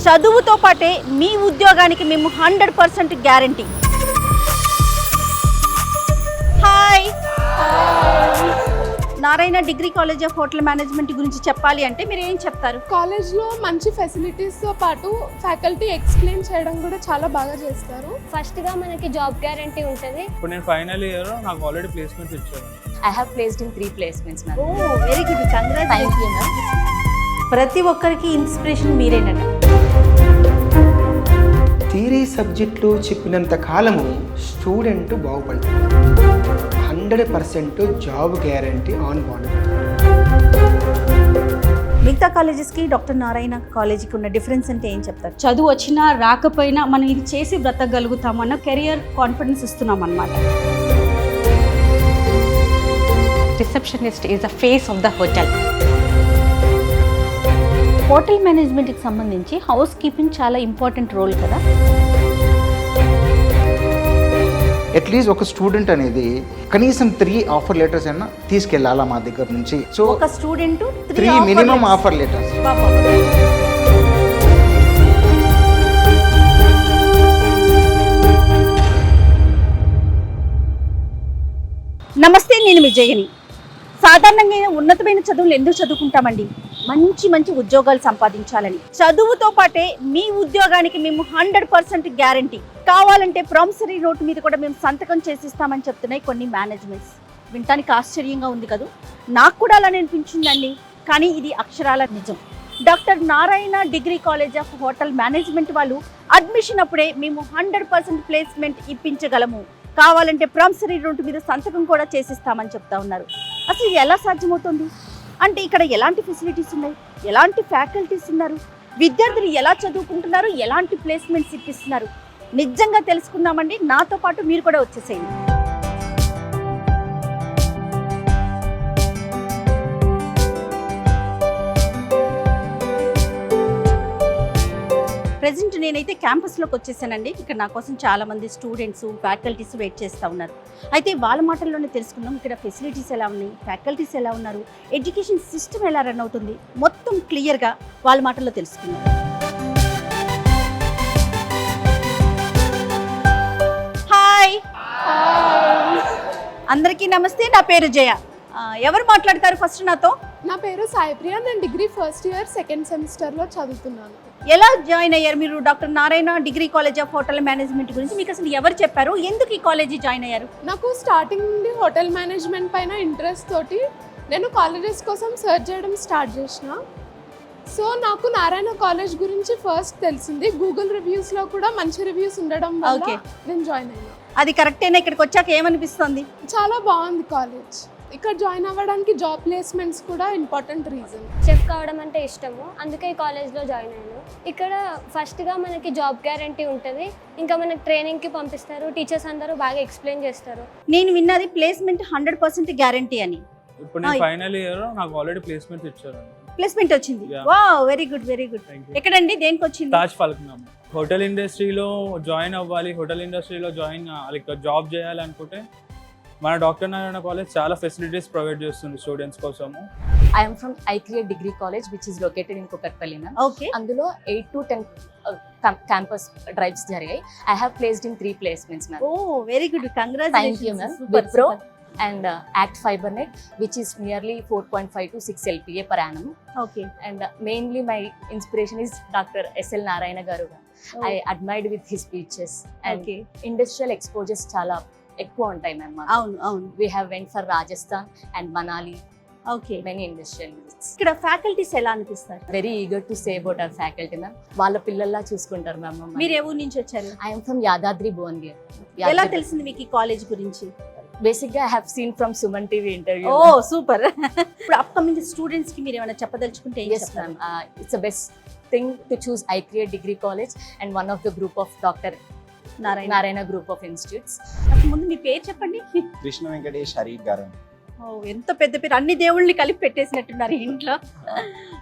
చదువుతో పాటే మీ ఉద్యోగానికి మేము 100% guarantee. Hi, Narayana degree college of hotel management గురించి చెప్పాలి అంటే మీరు ఏం చెప్తారు? కాలేజ్లో మంచి ఫెసిలిటీస్తో పాటు ఫ్యాకల్టీ ఎక్స్ప్లెయిన్ చేయడం కూడా చాలా బాగా చేస్తారు. ఫస్ట్గా మనకి జాబ్ గ్యారంటీ ఉంటుంది. ఇప్పుడు నేను ఫైనల్ ఇయర్, నాకు ఆల్రెడీ ప్లేస్మెంట్స్ ఇచ్చారు. I have placed in 3 placements, ma'am. Oh very good, Thank you, ma'am. ప్రతి ఒక్కరికి ఇన్స్పిరేషన్ మీరేనట. థియరీ సబ్జెక్టులు చెప్పినంత కాలము స్టూడెంట్ బాగుపడతాడు. 100% జాబ్ గ్యారంటీ ఆన్ బాండ్. మిగతా కాలేజెస్కి డాక్టర్ నారాయణ కాలేజీకి ఉన్న డిఫరెన్స్ అంటే ఏం చెప్తారు? చదువు వచ్చినా రాకపోయినా మనం ఇది చేసి బ్రతకగలుగుతామన్న కెరియర్ కాన్ఫిడెన్స్ ఇస్తున్నాం అన్నమాట. Receptionist is the face of the hotel. Hotel మేనేజ్మెంట్కి సంబంధించి హౌస్ కీపింగ్ చాలా ఇంపార్టెంట్ రోల్ కదా. అట్లీస్ట్ ఒక స్టూడెంట్ అనేది కనీసం 3 ఆఫర్ లెటర్స్ అయినా తీసుకెళ్ళాలా మా దగ్గర నుంచి. సో ఒక స్టూడెంట్ 3 మినిమం ఆఫర్ లెటర్స్. నమస్తే, నేను విజయని. సాధారణంగా ఉన్నతమైన చదువులు ఎందుకు చదువుకుంటామండి? మంచి మంచి ఉద్యోగాలు సంపాదించాలని. చదువుతో పాటే మీ ఉద్యోగానికి మేము 100% గ్యారంటీ. కావాలంటే ప్రామిసరీ నోట్ మీద కూడా మేము సంతకం చేసిస్తామని చెప్తున్నాయి కొన్ని మేనేజ్మెంట్స్. వినటానికి ఆశ్చర్యంగా ఉంది కదా, నాకు కూడా అలా అనిపించిందండి. కానీ ఇది అక్షరాల నిజం. Doctor Narayana degree college of hotel management వాళ్ళు అడ్మిషన్ అప్పుడే మేము 100% ప్లేస్మెంట్ ఇప్పించగలము, కావాలంటే ప్రామిసరీ నోట్ మీద సంతకం కూడా చేసిస్తామని చెప్తా ఉన్నారు. అసలు ఎలా సాధ్యమవుతుంది అంటే ఇక్కడ ఎలాంటి ఫెసిలిటీస్ ఉన్నాయి, ఎలాంటి ఫ్యాకల్టీస్ ఉన్నారు, విద్యార్థులు ఎలా చదువుకుంటున్నారు, ఎలాంటి ప్లేస్మెంట్స్ ఇప్పిస్తున్నారు, నిజంగా తెలుసుకుందామండి. నాతో పాటు మీరు కూడా వచ్చేసేయండి. ప్రజెంట్ నేనైతే క్యాంపస్లోకి వచ్చేసానండి. ఇక్కడ నా కోసం చాలామంది స్టూడెంట్స్, ఫ్యాకల్టీస్ వెయిట్ చేస్తూ ఉన్నారు. అయితే వాళ్ళ మాటల్లోనే తెలుసుకుందాం ఇక్కడ ఫెసిలిటీస్ ఎలా ఉన్నాయి, ఫ్యాకల్టీస్ ఎలా ఉన్నారు, ఎడ్యుకేషన్ సిస్టమ్ ఎలా రన్ అవుతుంది, మొత్తం క్లియర్గా వాళ్ళ మాటల్లో తెలుసుకుందాం. హాయ్, అందరికీ నమస్తే. నా పేరు జయ. ఎవరు మాట్లాడతారు ఫస్ట్ నాతో? నా పేరు సాయిప్రియ. నేను డిగ్రీ ఫస్ట్ ఇయర్ సెకండ్ సెమిస్టర్లో చదువుతున్నాను. ఎలా జాయిన్ అయ్యారు మీరు doctor Narayana degree college of hotel management గురించి? మీకు అసలు ఎవరు చెప్పారు, ఎందుకు ఈ కాలేజీ జాయిన్ అయ్యారు? నాకు స్టార్టింగ్ నుండి హోటల్ మేనేజ్మెంట్ పైన ఇంట్రెస్ట్ తోటి నేను కాలేజెస్ కోసం సెర్చ్ చేయడం స్టార్ట్ చేసిన. సో నాకు నారాయణ కాలేజ్ గురించి ఫస్ట్ తెలిసింది. గూగుల్ రివ్యూస్లో కూడా మంచి రివ్యూస్ ఉండడం వల్ల నేను జాయిన్ అయ్యాను. అది కరెక్టేనా? ఇక్కడికి వచ్చాక ఏమనిపిస్తుంది? చాలా బాగుంది కాలేజ్. ఇక్కడ జాయిన్ అవ్వడానికి జాబ్ ప్లేస్మెంట్స్ కూడా ఇంపార్టెంట్ రీజన్. చెఫ్ కావడం అంటే ఇష్టము, అందుకే ఈ కాలేజ్లో జాయిన్ అయ్యాను. ఇక్కడ ఫస్ట్గా మనకి జాబ్ గ్యారంటీ ఉంటుంది, ఇంకా మనకి ట్రైనింగ్కి పంపిస్తారు, టీచర్స్ అందరూ బాగా ఎక్స్ప్లెయిన్ చేస్తారు. నేను విన్నది ప్లేస్మెంట్ 100% గ్యారంటీ అని. ఇప్పుడు నేను ఫైనల్ ఇయర్, నాకు ఆల్రెడీ ప్లేస్మెంట్స్ ఇచ్చారు. ప్లేస్మెంట్ వచ్చింది? Wow, very good very good. ఎక్కడండి, దేనికి వచ్చింది? తాజ్ ఫల్క్నామా. హోటల్ ఇండస్ట్రీలో జాయిన్ అవ్వాలి, హోటల్ ఇండస్ట్రీలో జాబ్ చేయాలి అనుకుంటే మన డాక్టర్ నారాయణ కాలేజ్ చాలా ఫెసిలిటీస్ ప్రొవైడ్ చేస్తుంది స్టూడెంట్స్ కోసము. I am from iCreate Degree College, which is located in Kukatpalli, ma'am. Okay. అందులో 8 to 10 campus drives జరిగాయి. I have placed in 3 placements, ma'am. Oh very good, Thank you, congratulations. ma'am. Super Wipro and Act Fibernet, which is nearly 4.5 to 6 LPA per annum. Okay. And mainly my inspiration is Dr. S.L. Narayana garu. I admired with his speeches and okay. industrial exposures చాలా ఎక్కువ ఉంటాయి ma'am. అవును అవును. We have went for Rajasthan and Manali, okay. many industrial visits. ఇక్కడ faculties ఎలా అనిపిస్తారు? Very eager to say about our faculty, ma'am. వాళ్ళ పిల్లల్లా చూసుకుంటారు మ్యామ్. మీరు ఏ ఊరు నుంచి వచ్చారు? I am from Yadadri, Bhubaneswar. ఎలా తెలిసింది మీకు ఈ కాలేజ్ గురించి? Basically, I have seen from Suman TV interview. Oh super. ఇప్పుడు అప్కమింగ్ స్టూడెంట్స్ కి మీరు ఏమైనా చెప్పదలుచుకుంటే ఏం Yes, చెప్తారు? ma'am. It's the best thing to choose iCreate Degree College and one of the group of Dr. Narayana group of institutes. అసలు ముందు మీ పేరు చెప్పండి. కృష్ణ వెంకటేష్ హరి గారు. ఓ ఎంత పెద్ద పేరు, అన్ని దేవుళ్ళని కలిపి పెట్టేసినట్టున్నారు ఇంట్లో.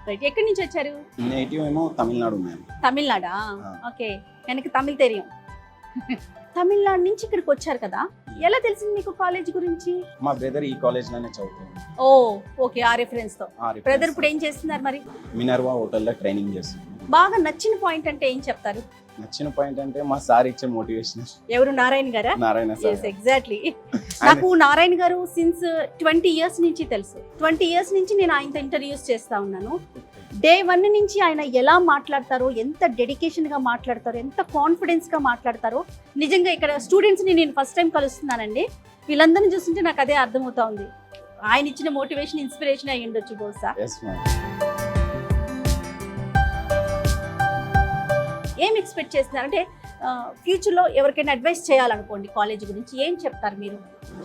రైట్, ఎక్కడి నుంచి వచ్చారు? నేటివ్ ఏమో తమిళనాడు మ్యామ్. తమిళనాడా? ఓకే, எனக்கு తమిళ్ తెలియం. తమిళనాడు నుంచి ఇక్కడికి వచ్చారు కదా, ఎలా తెలిసింది మీకు కాలేజ్ గురించి? మా బ్రదర్ ఈ కాలేజ్ లోనే చదువుతాడు. ఓ ఓకే, ఆ రిఫరెన్స్ తో. బ్రదర్ ఇప్పుడు ఏం చేస్తున్నారు మరి? మినర్వా హోటల్లో ట్రైనింగ్ చేస్తున్నారు. బాగా నచ్చిన పాయింట్ అంటే ఏం చెప్తారు? నచ్చిన పాయింట్ అంటే మా సార్ ఇచ్చే మోటివేషన్. ఎవరు? నారాయణ గారా? నారాయణ సార్. ఎగ్జాక్ట్లీ. నాకు నారాయణ గారు సిన్స్ 20 ఇయర్స్ నుంచి తెలుసు. 20 ఇయర్స్ నుంచి నేను ఆయనతో ఇంటర్వ్యూస్ చేస్తా ఉన్నాను. డే 1 నుంచి ఆయన ఎలా మాట్లాడతారో, ఎంత డెడికేషన్గా మాట్లాడతారో, ఎంత కాన్ఫిడెన్స్గా మాట్లాడతారో, నిజంగా ఇక్కడ స్టూడెంట్స్ని నేను ఫస్ట్ టైం కలుస్తున్నానండి. వీళ్ళందరినీ చూస్తుంటే నాకు అదే అర్థమవుతా ఉంది. ఆయన ఇచ్చిన మోటివేషన్, ఇన్స్పిరేషన్ అయ్యి ఉండొచ్చు బహుశా. Yes ma'am. ఏం ఎక్స్పెక్ట్ చేస్తున్నారంటే ఫ్యూచర్లో ఎవరికైనా అడ్వైస్ చేయాలనుకోండి కాలేజ్ గురించి, ఏం చెప్తారు మీరు?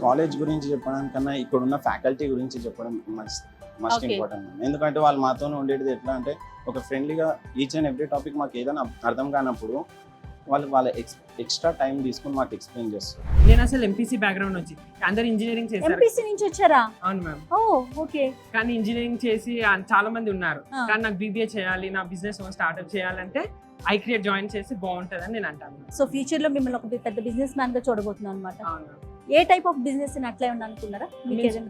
కాలేజ్ గురించి చెప్పడం కన్నా ఇక్కడ ఉన్న ఫ్యాకల్టీ గురించి చెప్పడం మస్ట్ ఇంపార్టెంట్. ఎందుకంటే వాళ్ళు మాతో ఉండేది ఎట్లా అంటే ఒక ఫ్రెండ్లీగా ఈచ్ అండ్ ఎవ్రీ టాపిక్ మాకు ఏదైనా అర్థం కానప్పుడు వాళ్ళ ఎక్స్ట్రా టైం తీసుకుని మాకు ఎక్స్ప్లెయిన్ చేస్తారు. నేను అసలు ఎంపీసీ బ్యాక్గ్రౌండ్ నుంచి అందరు ఇంజనీరింగ్ చేశారు. ఎంపీసీ నుంచి వచ్చారా? అవును మ్యామ్. ఓ ఓకే. కానీ ఇంజనీరింగ్ చేసి చాలా మంది ఉన్నారు. కానీ నాకు బీబీఏ చేయాలి, నా బిజినెస్ స్టార్ట్అప్ చేయాలంటే ఐక్రియేట్ జాయిన్ చేసి బాగుంటుంది అని నేను అంటాను. సో ఫ్యూచర్ లో మిమ్మల్ని ఒక పెద్ద బిజినెస్ మ్యాన్ గా చూడబోతున్నాను అనమాట. అవును. ఏ టైప్ ఆఫ్ బిజినెస్ అట్లే అనుకున్నారా?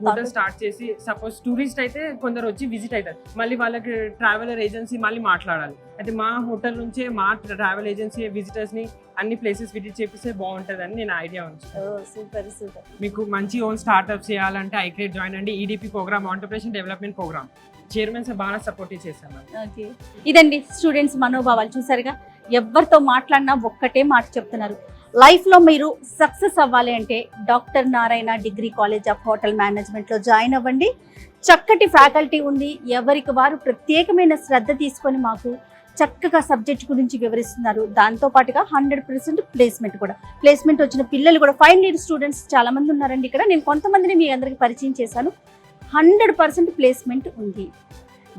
హోటల్ స్టార్ట్ చేసి సపోజ్ టూరిస్ట్ అయితే కొందరు వచ్చి విజిట్ అవుతారు, మళ్ళీ వాళ్ళకి ట్రావెలర్ ఏజెన్సీ మళ్ళీ మాట్లాడాలి. అయితే మా హోటల్ నుంచే మా ట్రావెల్ ఏజెన్సీ విజిటర్స్ ని అన్ని ప్లేసెస్ విజిట్ చేపిస్తే బాగుంటుంది అని నేను ఐడియా ఉంది. Super super. మీకు మంచి ఓన్ స్టార్ట్అప్ చేయాలంటే ఐక్రియేట్ జాయిన్ అండి. EDP program, entrepreneurship development program chairman sir బాగా సపోర్ట్ చేశాను. ఓకే, ఇదండి స్టూడెంట్స్ మనోభావాలు. చూసారుగా, ఎవరితో మాట్లాడినా ఒక్కటే మాట చెప్తున్నారు, లైఫ్లో మీరు సక్సెస్ అవ్వాలి అంటే doctor Narayana degree college of hotel మేనేజ్మెంట్లో జాయిన్ అవ్వండి. చక్కటి ఫ్యాకల్టీ ఉంది, ఎవరికి వారు ప్రత్యేకమైన శ్రద్ధ తీసుకొని మాకు చక్కగా సబ్జెక్ట్ గురించి వివరిస్తున్నారు. దాంతోపాటుగా 100% ప్లేస్మెంట్ కూడా. ప్లేస్మెంట్ వచ్చిన పిల్లలు కూడా ఫైనల్ ఇయర్ స్టూడెంట్స్ చాలామంది ఉన్నారండి ఇక్కడ. నేను కొంతమందిని మీ అందరికీ పరిచయం చేశాను. 100% ప్లేస్మెంట్ ఉంది.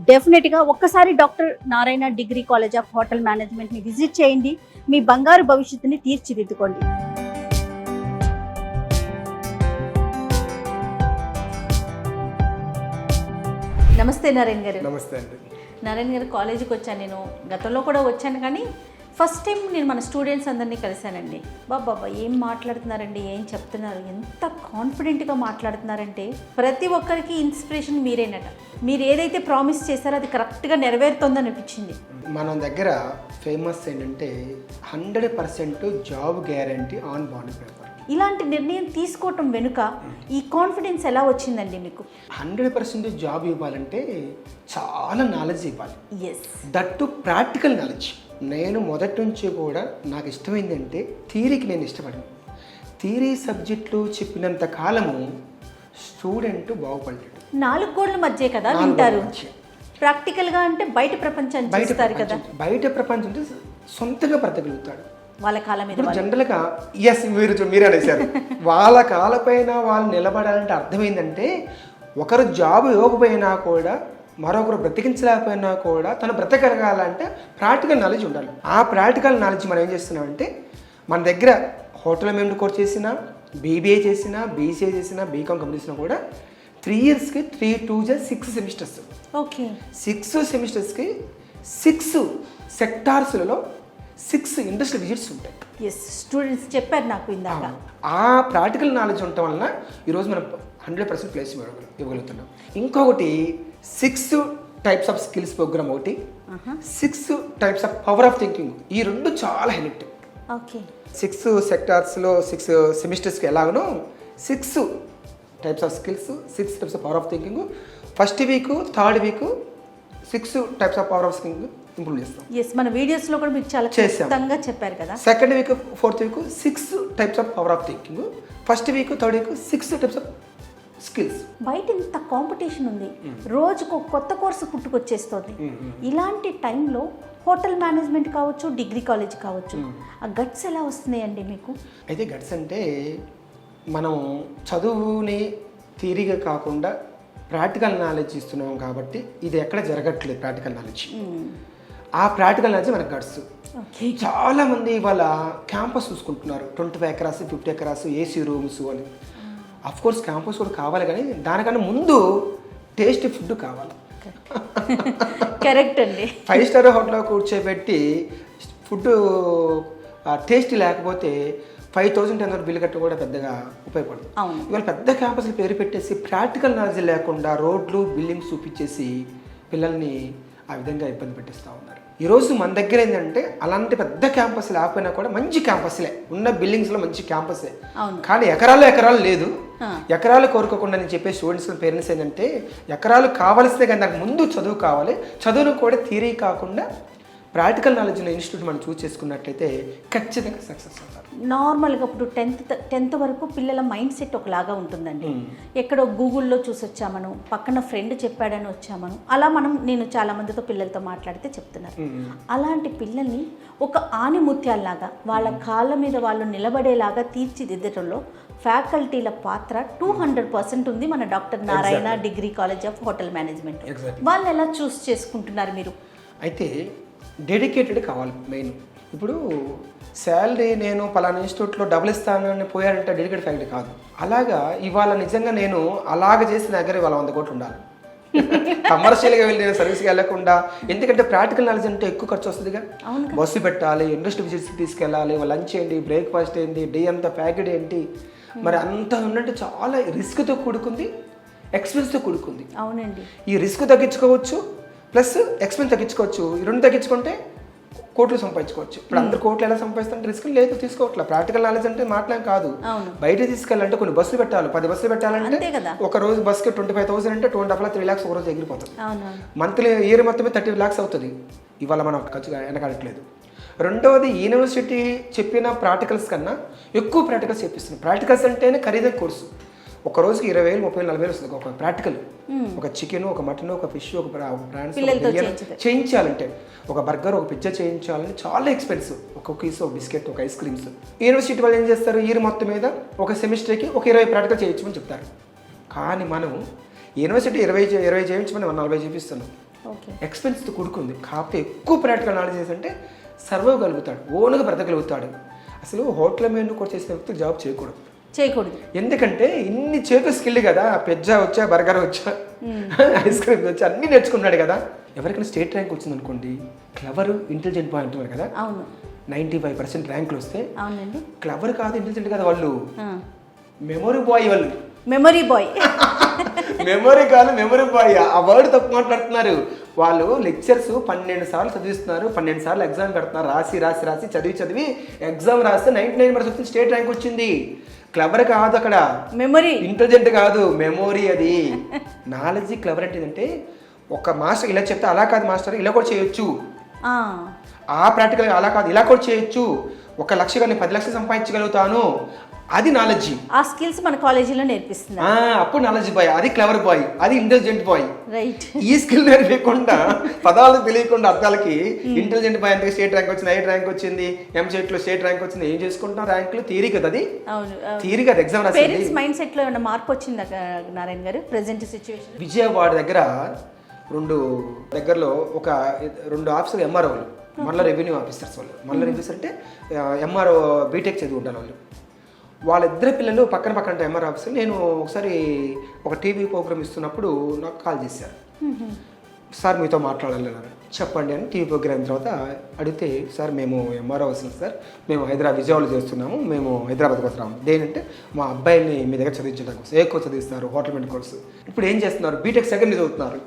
డెఫినెట్గా ఒక్కసారి doctor Narayana degree college of hotel మేనేజ్మెంట్ని విజిట్ చేయండి. మీ బంగారు భవిష్యత్తుని తీర్చిదిద్దుకోండి. నమస్తే నారాయణ గారు. నమస్తే అండి. నారాయణ గారు, కాలేజీకి వచ్చాను నేను. గతంలో కూడా వచ్చాను, కానీ ఫస్ట్ టైం నేను మన స్టూడెంట్స్ అందరినీ కలిశానండి. బాబా ఏం మాట్లాడుతున్నారండి, ఏం చెప్తున్నారు, ఎంత కాన్ఫిడెంట్గా మాట్లాడుతున్నారంటే ప్రతి ఒక్కరికి ఇన్స్పిరేషన్ మీరేనట. మీరు ఏదైతే ప్రామిస్ చేశారో అది కరెక్ట్గా నెరవేరుతోందని అనిపించింది. మన దగ్గర ఫేమస్ ఏంటంటే 100% job guarantee on bond paper. ఇలాంటి నిర్ణయం తీసుకోవటం వెనుక ఈ కాన్ఫిడెన్స్ ఎలా వచ్చిందండి మీకు? 100% జాబ్ ఇవ్వాలంటే చాలా నాలెడ్జ్ ఇవ్వాలి. Yes, that to practical knowledge. నేను మొదటి నుంచి కూడా నాకు ఇష్టమైంది అంటే థియరీకి నేను ఇష్టపడను. థియరీ సబ్జెక్టులు చెప్పినంత కాలము స్టూడెంట్ బాగుపడలేడు. 4 గోడల మధ్య కదా వింటారు. ప్రాక్టికల్గా అంటే బయట ప్రపంచాన్ని చూస్తారు కదా. బయట ప్రపంచం అంటే సొంతగా బ్రతకగలుగుతాడు వాళ్ళ కాలం మీద. జనరల్గా ఎస్, మీరు అనేసారు. వాళ్ళ కాలపైన వాళ్ళు నిలబడాలంటే అర్థమైందంటే ఒకరు జాబ్ ఇవ్వకపోయినా కూడా మరొకరు బ్రతికించలేకపోయినా కూడా తను బ్రతకగలగాలంటే ప్రాక్టికల్ నాలెడ్జ్ ఉండాలి. ఆ ప్రాక్టికల్ నాలెడ్జ్ మనం ఏం చేస్తున్నామంటే మన దగ్గర హోటల్ మేనేజ్మెంట్ కోర్స్ చేసినా, బీబీఏ చేసినా, బీసీఏ చేసినా, బీకామ్ కంప్లీట్ చేసినా కూడా 3 ఇయర్స్కి 3 2 6 సెమిస్టర్స్. ఓకే, 6 సెమిస్టర్స్కి 6 సెక్టార్స్లలో 6 ఇండస్ట్రియల్ విజిట్స్ ఉంటాయి. ఎస్, స్టూడెంట్స్ చెప్పారు నాకు ఇందాక. ఆ ప్రాక్టికల్ నాలెడ్జ్ ఉండటం వలన ఈరోజు మనం 100% ప్లేస్ ఇవ్వగలుగుతున్నాం. ఇంకొకటి 6 టైప్స్ ఆఫ్ స్కిల్స్ ప్రోగ్రామ్, ఒకటి 6 types of power of thinking. ఈ 2 చాలా help. Okay, 6 సెక్టార్స్లో 6 సెమిస్టర్స్కి ఎలాగనో 6 types of skills, 6 types of power of thinking. First week, third week 6 types of power of thinking improve చేస్తాం. Yes, మన వీడియోస్లో కూడా మీరు చాలా క్లుప్తంగా చెప్పారు కదా. Second week, fourth week 6 types of power of thinking. First week, third week 6 types of skills. బయట ఇంత కాంపిటీషన్ ఉంది, రోజుకు కొత్త కోర్సు పుట్టుకొచ్చేస్తుంది. ఇలాంటి టైంలో హోటల్ మేనేజ్మెంట్ కావచ్చు, డిగ్రీ కాలేజ్ కావచ్చు, ఆ గట్స్ ఎలా వస్తున్నాయండి మీకు? అయితే గట్స్ అంటే మనం చదువుని థియరీగా కాకుండా ప్రాక్టికల్ నాలెడ్జ్ ఇస్తున్నాం కాబట్టి ఇది ఎక్కడ జరగట్లేదు. ప్రాక్టికల్ నాలెడ్జ్, ఆ ప్రాక్టికల్ నాలెడ్జ్ మనకు గట్స్. చాలామంది ఇవాళ క్యాంపస్ చూసుకుంటున్నారు, 25 ఎకరాస్ 50 ఎకరాస్ ఏసీ రూమ్స్ అని. అఫ్కోర్స్ క్యాంపస్ కూడా కావాలి, కానీ దానికన్నా ముందు టేస్టీ ఫుడ్ కావాలి. కరెక్ట్ అండి. 5 స్టార్ హోటల్లో కూర్చోబెట్టి ఫుడ్ టేస్టీ లేకపోతే 5,000 బిల్లు కట్ట కూడా పెద్దగా ఉపయోగపడదు. ఇవాళ పెద్ద క్యాంపస్లు పేరు పెట్టేసి ప్రాక్టికల్ నాలెడ్జ్ లేకుండా రోడ్లు, బిల్డింగ్స్ చూపించేసి పిల్లల్ని ఆ విధంగా ఇబ్బంది పెట్టిస్తూ ఉన్నారు. ఈరోజు మన దగ్గర ఏంటంటే అలాంటి పెద్ద క్యాంపస్ లేకపోయినా కూడా మంచి క్యాంపస్లే ఉన్న బిల్డింగ్స్లో మంచి క్యాంపసే, కానీ ఎకరాలు లేదు. ఎకరాలు కోరుకోకుండా నేను చెప్పే స్టూడెంట్స్ పేరెంట్స్ ఏంటంటే ఎకరాలు కావాల్సిందే, కానీ దానికి ముందు చదువు కావాలి. చదువును కూడా థియరీ కాకుండా ప్రాక్టికల్ నాలెడ్జ్ ఉన్న ఇన్స్టిట్యూట్ మనం చూస్ చేసుకున్నట్లయితే ఖచ్చితంగా సక్సెస్ అవుతారు. నార్మల్గా ఇప్పుడు టెన్త్ వరకు పిల్లల మైండ్ సెట్ ఒకలాగా ఉంటుందండి. ఎక్కడో గూగుల్లో చూసి వచ్చామను, పక్కన ఫ్రెండ్ చెప్పాడని వచ్చామను, అలా నేను చాలా మందితో పిల్లలతో మాట్లాడితే చెప్తున్నారు. అలాంటి పిల్లల్ని ఒక ఆణిముత్యాల్లాగా వాళ్ళ కాళ్ళ మీద వాళ్ళు నిలబడేలాగా తీర్చిదిద్దడంలో ఫ్యాకల్టీల పాత్ర 200% ఉంది మన doctor Narayana degree college of hotel management. వాళ్ళు ఎలా చూస్ చేసుకుంటున్నారు మీరు? అయితే డెడికేటెడ్ కావాలి మెయిన్. ఇప్పుడు శాలరీ నేను పలానా ఇన్స్టిట్యూట్లో డబుల్ ఇస్తానని పోయారంటే డెడికేటెడ్ ఫ్యాకల్టీ కాదు. అలాగా ఇవాళ నిజంగా నేను అలాగ చేసిన దగ్గర ఇవాళ 100 కోట్లు ఉండాలి. కమర్షియల్గా వెళ్ళి నేను సర్వీస్కి వెళ్ళకుండా, ఎందుకంటే ప్రాక్టికల్ నాలెడ్జ్ అంటే ఎక్కువ ఖర్చు వస్తుందిగా. బస్సు పెట్టాలి, ఇండస్ట్రీ విజిట్స్కి తీసుకెళ్ళాలి, లంచ్ ఏంటి, బ్రేక్ఫాస్ట్ ఏంటి, డే అంతా ప్యాకెట్ ఏంటి, మరి అంత ఉన్నట్టు చాలా రిస్క్తో కూడుకుంది, ఎక్స్పెన్స్తో కూడుకుంది. అవునండి. ఈ రిస్క్ తగ్గించుకోవచ్చు, ప్లస్ ఎక్స్పెన్స్ తగ్గించుకోవచ్చు. ఈ రెండు తగ్గించుకుంటే కోట్లు సంపాదించుకోవచ్చు. ఇప్పుడు అందరు కోట్లు ఎలా సంపాదిస్తుంటే రిస్క్ లేదు, తీసుకోవట్లేదు. ప్రాక్టికల్ నాలెడ్జ్ అంటే మాట్లాడడం కాదు, బయట తీసుకెళ్ళాలంటే కొన్ని బస్సులు పెట్టాలి, 10 బస్సులు పెట్టాలంటే ఒక రోజు బస్కి 25,000 అంటే 2.5 3 lakhs ఒక రోజు ఎగిరిపోతుంది. మంత్లీ ఇయర్ మొత్తమే 30 lakhs అవుతుంది. ఇవాళ మనం ఖర్చు వెనకాడట్లేదు. రెండవది, యూనివర్సిటీ చెప్పిన ప్రాక్టికల్స్ కన్నా ఎక్కువ ప్రాక్టికల్స్ చెప్పిస్తున్నాం. ప్రాక్టికల్స్ అంటేనే ఖరీదైన కోర్సు. ఒక రోజుకి 20,000, 30,000, 40,000 వస్తుంది ఒక ప్రాక్టికల్. ఒక చికెన్, ఒక మటన్, ఒక ఫిష్, ఒక ప్రాన్స్ చేయించాలంటే, ఒక బర్గర్, ఒక పిజ్జా చేయించాలని చాలా ఎక్స్పెన్సివ్. ఒక కుకీస్, ఒక బిస్కెట్, ఒక ఐస్ క్రీమ్స్. యూనివర్సిటీ వాళ్ళు ఏం చేస్తారు, ఇయర్ మొత్తం మీద ఒక సెమిస్టర్కి ఒక 20 ప్రాక్టికల్ చేయించమని చెప్తారు. కానీ మనం యూనివర్సిటీ 20 చేయించమని 40 చేపిస్తున్నాం. ఎక్స్పెన్స్తో కూడుకుంది. కాకపోతే ఎక్కువ ప్రాక్టికల్ నాలెడ్జ్ అంటే సర్వైవ్ కలుగుతాడు, ఓన్గా బ్రతకగలుగుతాడు. అసలు హోటల్ మెనూ కూడా చేసిన వ్యక్తి జాబ్ చేయకూడదు. ఎందుకంటే ఇన్ని చేతులు స్కిల్ కదా, పిజ్జా వచ్చా, బర్గర్ వచ్చా, ఐస్ క్రీమ్ వచ్చా, అన్నీ నేర్చుకున్నాడు కదా. ఎవరికైనా స్టేట్ ర్యాంక్ వచ్చింది అనుకోండి, క్లవర్, ఇంటెలిజెంట్ బాయ్ అంటున్నారు కదా. 95% ర్యాంకులు వస్తే క్లవర్ కాదు, ఇంటెలిజెంట్ కాదు, వాళ్ళు మెమొరీ బాయ్. వాళ్ళు మెమొరీ కాదు, మెమొరీ బాయ్. ఆ వర్డ్ తప్పు మాట్లాడుతున్నారు. వాళ్ళు లెక్చర్స్ 12 సార్లు చదివిస్తున్నారు, 12 సార్లు ఎగ్జామ్ పెడుతున్నారు, రాసి చదివి ఎగ్జామ్ రాస్తే 99% వచ్చింది, స్టేట్ ర్యాంక్ వచ్చింది. క్లవర్ కాదు అక్కడ, మెమొరీ. ఇంటెలిజెంట్ కాదు, మెమొరీ. అది నాలెడ్జ్. క్లవర్ అంటే ఏంటంటే ఒక మాస్టర్ ఇలా చెప్తే అలా కాదు మాస్టర్, ఇలా కూడా చేయొచ్చు, ఆ ప్రాక్టికల్ అలా కాదు, ఇలా కూడా చేయొచ్చు, 1 లక్ష కానీ 10 లక్షలు సంపాదించగలుగుతాను, అది నాలెడ్జ్. ఆ స్కిల్స్ మన కాలేజీలో నేర్పిస్తుంది. అప్పుడు నాలెడ్జ్ బాయ్, అది క్లవర్ బాయ్, అది ఇంటెలిజెంట్ బాయ్. రైట్. ఈ స్కిల్ నేర్పించకుండా, పదాలు తెలియకుండా అర్థాలకి ఇంటెలిజెంట్ బాయ్ అంటే స్టేట్ ర్యాంక్ వచ్చింది, 8 ర్యాంక్ వచ్చింది, ఎంసెట్ లో స్టేట్ ర్యాంక్ వచ్చింది, ఏం చేసుకుంటాం? ర్యాంకులు థియరీ కదా, అది థియరీ కదా, ఎగ్జామ్ రాసేది. పేరెంట్స్ మైండ్ సెట్ లో ఏమైనా మార్పు వచ్చిందా నారాయణ గారు ప్రెజెంట్ సిచ్యువేషన్? విజయవాడ దగ్గర దగ్గరలో ఒక 2 ఆఫీసర్లు ఎంఆర్ఓలు, మళ్ళీ రెవెన్యూ ఆఫీసర్స్. వాళ్ళు మళ్ళీ రెవెన్యూ అంటే ఎంఆర్ఓ బీటెక్ చదివి ఉంటారు వాళ్ళు. వాళ్ళిద్దరు పిల్లలు పక్కన ఎంఆర్ ఆఫీసర్. నేను ఒకసారి ఒక టీవీ ప్రోగ్రామ్ ఇస్తున్నప్పుడు నాకు కాల్ చేశారు, సార్ మీతో మాట్లాడాలి అన్నారు. చెప్పండి అని టీవీ ప్రోగ్రామ్ అయిన తర్వాత అడిగితే, సార్ మేము ఎంఆర్ఓ వస్తున్నాం సార్, మేము విజయవాడలో చేస్తున్నాము, మేము హైదరాబాద్కి వస్తున్నాము. దేనంటే మా అబ్బాయిని మీ దగ్గర చదివించడం కోసం. ఏ కోర్సు చదివిస్తారు? Hotel management course. ఇప్పుడు ఏం చేస్తున్నారు? బీటెక్ సెకండ్ చదువుతున్నారు.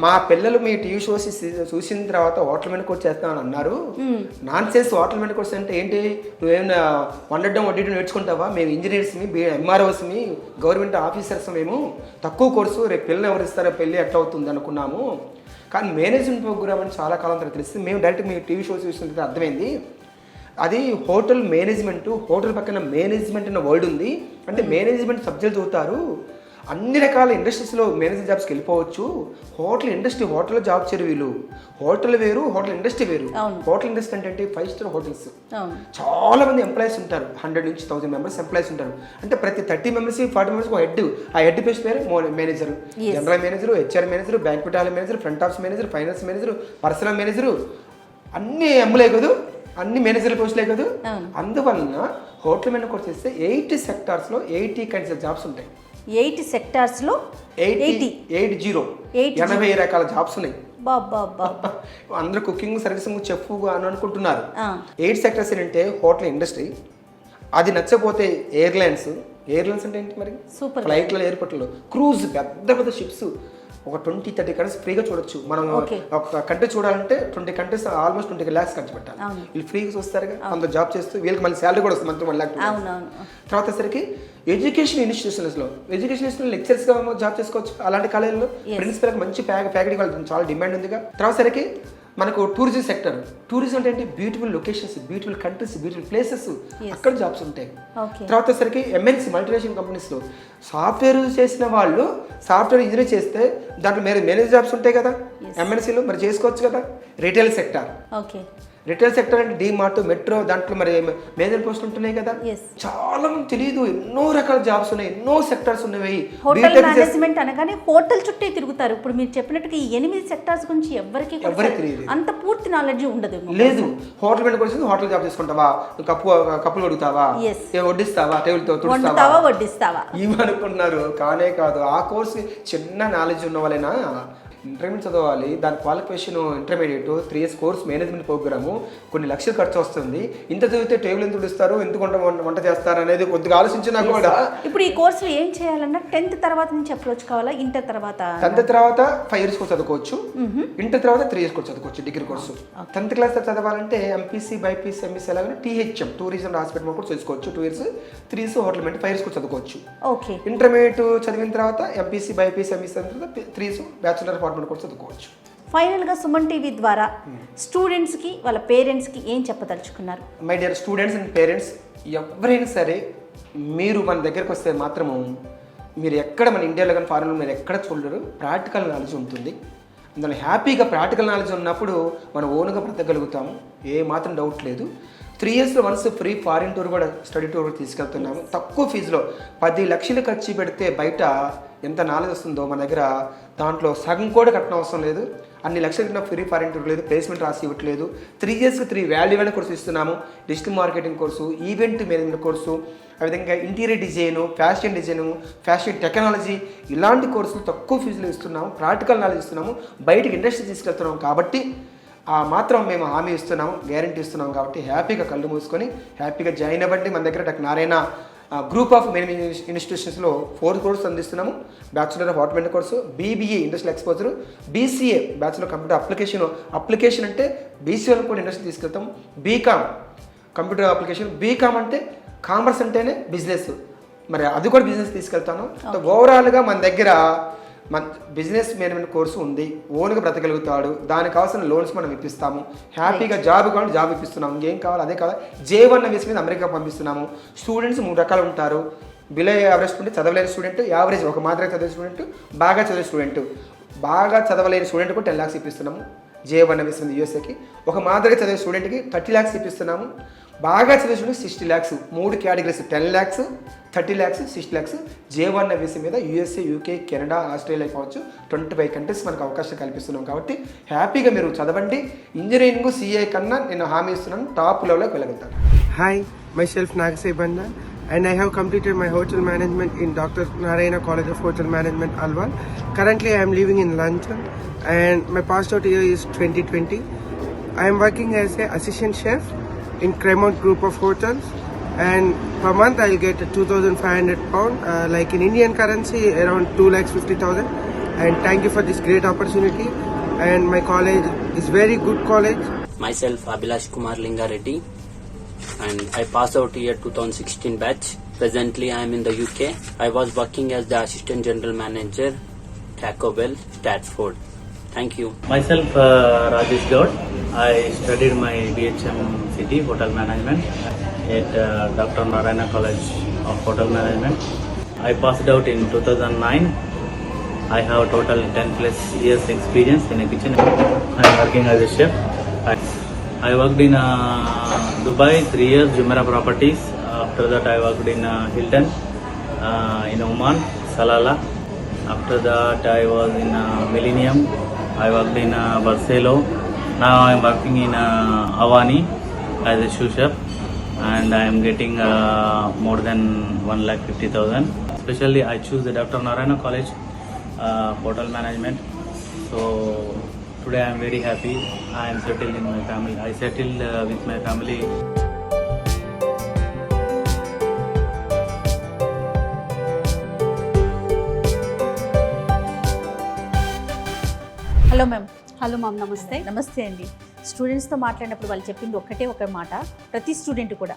మా పిల్లలు మీ టీవీ షోస్ చూసిన తర్వాత హోటల్ మేనేజ్ కోర్స్ చేస్తామని అన్నారు. Non sense. Hotel manage course అంటే ఏంటి? నువ్వేమైనా వండడం వడ్డీ నేర్చుకుంటావా? మేము ఇంజనీర్స్ని, ఎంఆర్ఓస్ని, గవర్నమెంట్ ఆఫీసర్స్, మేము తక్కువ కోర్సు, రేపు పిల్లలు ఎవరు ఇస్తారో, పెళ్ళి ఎట్లా అవుతుంది అనుకున్నాము. కానీ మేనేజ్మెంట్ ప్రోగ్రామ్ అని చాలా కాలం తర్వాత తెలిసింది. మేము డైరెక్ట్ మీ టీవీ షోస్ చూసిన అర్థమైంది, అది హోటల్ మేనేజ్మెంట్. హోటల్ పక్కన మేనేజ్మెంట్ అన్న వర్డ్ ఉంది. అంటే మేనేజ్మెంట్ సబ్జెక్ట్ చదువుతారు, అన్ని రకాల ఇండస్ట్రీస్లో మేనేజర్ జాబ్స్కి వెళ్ళిపోవచ్చు. హోటల్ ఇండస్ట్రీ, హోటల్లో జాబ్ చేయరు వీళ్ళు. హోటల్ వేరు, హోటల్ ఇండస్ట్రీ వేరు. హోటల్ ఇండస్ట్రీ అంటే 5 స్టార్ హోటల్స్. చాలా మంది ఎంప్లాయీస్ ఉంటారు, 100 నుంచి 1000 మెంబర్స్ ఎంప్లాయీస్ ఉంటారు. అంటే ప్రతి 30 మెంబర్స్ 40 మెంబర్స్ ఒక హెడ్. ఆ హెడ్ పేరు manager, general manager, HR manager, banquet hall manager, front office manager, finance manager, personal manager, అన్ని ఎంప్లే కదా, అన్ని మేనేజర్ పోస్టులే కదా. అందువలన హోటల్ మేనేజ్ కోర్స్ చేస్తే 8 సెక్టార్స్లో 80 కైండ్స్ ఆఫ్ జాబ్స్ ఉంటాయి. 8 సెక్టార్స్లో 80 రకాల జాబ్స్ ఉన్నాయి. అందరూ కుకింగ్, సర్వీసింగ్, చెఫ్ అని అనుకుంటున్నారు. 8 సెక్టర్స్ ఏంటంటే హోటల్ ఇండస్ట్రీ, అది నచ్చకపోతే ఎయిర్లైన్స్, ఎయిర్లైన్స్ అంటే ఏంటి మరి? సూపర్. ఫ్లైట్లో, ఎయిర్పోర్ట్లో, క్రూజ్, పెద్ద పెద్ద షిప్స్ ఒక 20-30 కంట్రీస్ ఫ్రీగా చూడొచ్చు. మనం ఒక కంట్రీ చూడాలంటే 20 కంట్రీస్ ఆల్మోస్ట్ 20 lakhs ఖర్చు పెట్టాలి. వీళ్ళు ఫ్రీగా చూస్తారుగా, అందులో జాబ్ చేస్తూ వీళ్ళకి మళ్ళీ శాలరీ కూడా వస్తుంది, మంత్ 1 lakh. తర్వాత సరికి ఎడ్యుకేషన్ ఇన్స్టిట్యూషన్స్లో లెక్చర్స్గా జాబ్ చేసుకోవచ్చు. అలాంటి కాలేజీలో ప్రిన్సిపల్కి మంచి ఫ్యాకల్టీ వాళ్ళు చాలా డిమాండ్ ఉందిగా. తర్వాత సరికి మనకు టూరిజం సెక్టర్. టూరిజం అంటే ఏంటి? Beautiful locations, beautiful countries, beautiful places, అక్కడ జాబ్స్ ఉంటాయి. తర్వాత వచ్చేసరికి ఎంఎన్సీ మల్టీనేషనల్ కంపెనీస్లో సాఫ్ట్వేర్ చేసిన వాళ్ళు సాఫ్ట్వేర్ ఇంజనీర్ చేస్తే దాంట్లో మేనేజ్ జాబ్స్ ఉంటాయి కదా ఎంఎన్సీలో, మరి చేసుకోవచ్చు కదా. రిటైల్ సెక్టర్, రిటైల్ సెక్టర్ అంటే డీమార్ట్, మెట్రో, దాంట్లో మరి మేనేజర్ పోస్ట్ ఉంటున్నాయి కదా. చాలా మంది తెలియదు, ఎన్నో రకాల జాబ్స్ ఉన్నాయి, ఎన్నో సెక్టర్స్ ఉన్నాయి. హోటల్ మేనేజ్మెంట్ అనగానే హోటల్ చుట్టే తిరుగుతారు. ఇప్పుడు మీరు చెప్పినట్టుగా ఈ 8 సెక్టార్స్ గురించి ఎవరికి అంత పూర్తి నాలెడ్జ్ ఉండదు. లేదు, హోటల్ మేనేజ్ కోసం హోటల్ జాబ్ చేసుకుంటావా, కప్పులు వడుగుతావా, వడ్డిస్తావా, టేబుల్ తుడుస్తావా, వడ్డిస్తావా ఇవనుకున్నారు. కానే కాదు. ఆ కోర్స్ చిన్న నాలెడ్జ్ ఉన్న వాళ్ళైనా ఇంటర్మీడియట్ చదవాలి. దాని qualification intermediate 3 years course, management program, కొన్ని లక్షలు ఖర్చు వస్తుంది. ఇంత చదివితే టేబుల్ ఎంత ఇస్తారు, ఎంత వంట చేస్తారు అనేది కొద్దిగా ఆలోచించినా కూడా. ఇప్పుడు ఈ కోర్సులో ఏం చేయాలన్నా 10th తర్వాత నుంచి అప్రోచ్ కావాలా? ఇంటర్ తర్వాత 10th తర్వాత 5 years కోర్స్ చదువుకోవచ్చు, ఇంటర్ తర్వాత 3 years కోర్స్ చదువుకోవచ్చు, డిగ్రీ కోర్సు. 10th క్లాస్ చదవాలంటే ఎంపీసీ, బైపీసీ, ఎంఎస్సీ అలాగే THM టూరిజం హాస్పిటల్ కూడా చేసుకోవచ్చు. 2 years, 3 years hotel management, 5 years కూడా చదువుకోవచ్చు. ఇంటర్మీడియట్ చదివిన తర్వాత ఎంపీసీ, బైపీసీ, ఎంఎస్సీ తర్వాత 3 years బ్యాచులర్ కోర్స్ చదువుకోవచ్చు. ఫైనల్గా సుమన్ టీవీ ద్వారా స్టూడెంట్స్కి, వాళ్ళ పేరెంట్స్కి ఏం చెప్పదలుచుకున్నారు? My dear students and parents, ఎవరైనా సరే మీరు మన దగ్గరకు వస్తే మాత్రము మీరు ఎక్కడ మన ఇండియాలో కానీ ఫారెన్లో మీరు ఎక్కడ చూడరు, ప్రాక్టికల్ నాలెడ్జ్ ఉంటుంది. అందులో హ్యాపీగా ప్రాక్టికల్ నాలెడ్జ్ ఉన్నప్పుడు మనం ఓన్గా బ్రతకగలుగుతాము, ఏ మాత్రం డౌట్ లేదు. 3 years once free foreign tour కూడా, స్టడీ టూర్ కూడా తీసుకెళ్తున్నాము. తక్కువ ఫీజులో 10 లక్షలు ఖర్చు పెడితే బయట ఎంత నాలెడ్జ్ వస్తుందో మన దగ్గర దాంట్లో సగం కూడా కట్టడం అవసరం లేదు. అన్ని లక్షలు కట్టిన ఫ్రీ ఫారిన్ టూర్ లేదు, ప్లేస్మెంట్ రాసి ఇవ్వట్లేదు. 3 yearsకి 3 వాల్యుబుల్ కోర్సు ఇస్తున్నాము. Digital marketing course, event management course, అదేవిధంగా interior design, fashion design, fashion technology, ఇలాంటి కోర్సులు తక్కువ ఫీజులు ఇస్తున్నాము. ప్రాక్టికల్ నాలెడ్జ్ ఇస్తున్నాము, బయటకు ఇండస్ట్రీ తీసుకెళ్తున్నాము. కాబట్టి ఆ మాత్రం మేము హామీ ఇస్తున్నాము, గ్యారంటీ ఇస్తున్నాము. కాబట్టి హ్యాపీగా కళ్ళు మూసుకొని హ్యాపీగా జాయిన్ అవ్వండి. మన దగ్గర నారాయణ గ్రూప్ ఆఫ్ మేనేజ్మెంట్ ఇన్స్టిట్యూషన్స్లో 4 కోర్సు అందిస్తున్నాము. Bachelor of hotel course, BBA industrial exposure, BCA bachelor computer application అంటే BCA కూడా ఇండస్ట్రీ తీసుకెళ్తాం. బీకామ్ కంప్యూటర్ అప్లికేషన్, బీకామ్ అంటే కామర్స్ అంటేనే బిజినెస్, మరి అది కూడా బిజినెస్ తీసుకెళ్తాను. ఓవరాల్గా మన దగ్గర బిజినెస్ మేనేజ్మెంట్ కోర్సు ఉంది. ఓన్గా బ్రతకగలుగుతాడు, దానికి కావాల్సిన లోన్స్ మనం ఇప్పిస్తాము. హ్యాపీగా జాబ్ కావాలి, జాబ్ ఇప్పిస్తున్నాము. ఇంకేం కావాలి అదే కావాలి. J1 వీసా మీద అమెరికా పంపిస్తున్నాము. స్టూడెంట్స్ 3 రకాలు ఉంటారు. బిలో యావరేజ్ స్టూడెంట్, చదవలేని స్టూడెంట్, యావరేజ్ ఒక మాదిరిగా చదివే స్టూడెంట్, బాగా చదివే స్టూడెంట్. బాగా చదవలేని స్టూడెంట్ కూడా 10 lakhs ఇప్పిస్తున్నాము. J1 వీసా మీద USA ఒక మాదిరిగా చదివే స్టూడెంట్కి 30 lakhs ఇప్పిస్తున్నాము. బాగా చదివే student 60 lakhs. 3 categories, 10 lakhs, 30 lakhs, 60 lakhs. J1 visa మీద USA, UK, కెనడా, ఆస్ట్రేలియా కావచ్చు 25 కంట్రీస్ మనకు అవకాశం కల్పిస్తున్నాం. కాబట్టి హ్యాపీగా మీరు చదవండి. ఇంజనీరింగ్, CA కన్నా నేను హామీ ఇస్తున్నాను, టాప్ లెవెల్లోకి వెళ్ళగలుగుతాను. Hi, myself Nagasai Banda and I have completed my hotel management in Dr. Narayana College of Hotel Management, Alwal. Currently I am living in London and my passed out year is 2020. I am working as a assistant chef in Cremont Group of Hotels, and per month I'll get 2,500 pound, like in Indian currency around 2,50,000. And thank you for this great opportunity. And my college is very good college. Myself Abhilash Kumar Lingareddy, and I passed out year 2016 batch. Presently I am in the UK. I was working as the assistant general manager, Taco Bell, Stratford. Thank you. Myself Rajesh Gaud. I studied my BHM City Hotel Management at Dr. Narayana College of Hotel Management. I passed out in 2009. I have total 10+ years experience in a kitchen. I am working as a chef. I worked in Dubai 3 years, Jumeirah Properties. After that I worked in Hilton, in Oman, Salalah. After that I was in Millennium. I worked in Barcelo. Now I am working in Avani as a sous chef, and I am getting more than 1,50,000. Especially I choose the Dr. Narayana College Hotel Management. So today I am very happy. I am settled in my family. I settled with my family. Hello ma'am. Hello ma'am, నమస్తే. నమస్తే అండి. స్టూడెంట్స్తో మాట్లాడినప్పుడు వాళ్ళు చెప్పింది ఒక మాట, ప్రతి student కూడా